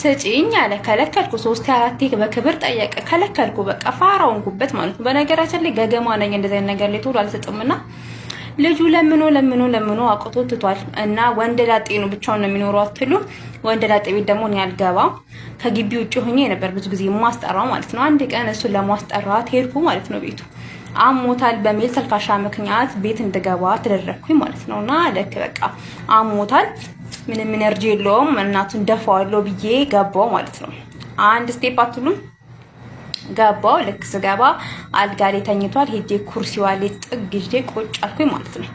ስጪኝ አለ። ከለከልኩ። 3 4 በክብር ጠየቀ። ከለከልኩ። በቃ ፋራውን ጉበት ማለት ነው። በነገራችን ላይ ገገማ ነኝ እንደዚህ አይነት ነገር ላይ ቶሎ አልሰጥምና ልጁ ለምኖ አቆቶ ትቷል። እና ወንድ ላጤ ነው ብቻውን ነው የሚኖረው አትሉ። ወንድ ላጤ ቤት ደግሞ እኔ አልገባም። ከግቢ ውጭ ሆኜ ነበር ብዙ ጊዜ ማስጠራው ማለት ነው። አንድ ቀን እሱን ለማስጠራት ሄድኩ ማለት ነው። ቤቱ አሞታል በሚል ተልካሻ ምክንያት ቤት እንድገባ ተደረኩኝ ማለት ነውና ለክ በቃ አሞታል ምንም ኢነርጂ የለውም እናቱን ደፋዋለሁ ብዬ ገባው ማለት ነው። አንድ ስቴፕ አትሉም ገባው። ልክ ስገባ አልጋ ላይ ተኝቷል። ሄጄ ኩርሲዋ ላይ ጥግ ይዤ ቁጭ አልኩኝ ማለት ነው።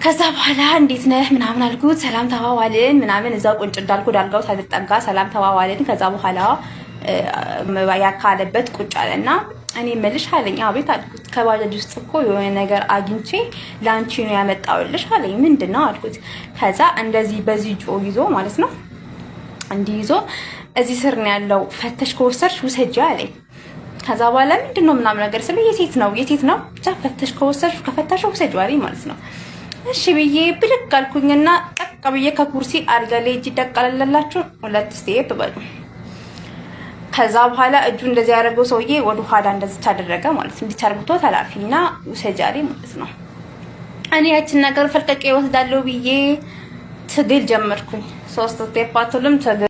ከዛ በኋላ እንዴት ነህ ምናምን አልኩት። ሰላም ተባባልን ምናምን እዛው ቁጭ እንዳልኩ ዳልጋው ሳልጠጋ ሰላም ተባባልን። ከዛ በኋላ ያካለበት ቁጭ አለና እኔ መልሽ አለኝ። አቤት አልኩት። ከባጃጅ ውስጥ እኮ የሆነ ነገር አግኝቼ ላንቺ ነው ያመጣውልሽ አለኝ። ምንድነው አልኩት። ከዛ እንደዚህ በዚህ ጆ ይዞ ማለት ነው እንዲህ ይዞ እዚህ ስር ነው ያለው ፈተሽ ከወሰድሽ ውሰጂ አለኝ። ከዛ በኋላ ምንድነው ምናምን ነገር ስለ የሴት ነው ብቻ ፈተሽ ከወሰድሽ ከፈታሽ ውሰጂ አለኝ ማለት ነው። እሺ ብዬ ብድግ አልኩኝና ጠቅ ብዬ ከኩርሲ አልጋ ላይ እጅ ደቃለላችሁ 2 ስቴፕ በሉ። ከዛ በኋላ እጁ እንደዚህ ያደረገው ሰውዬ ወደ ኋላ እንደዚህ ታደረገ ማለት ነው። እንዲታርግቶ ተላፊና ውሰጂ አለኝ ማለት ነው። እኔ ያችን ነገር ፈልቀቄ ወስዳለሁ ብዬ ትግል ጀመርኩኝ። 3 ስቴፕ አትሉም ትግል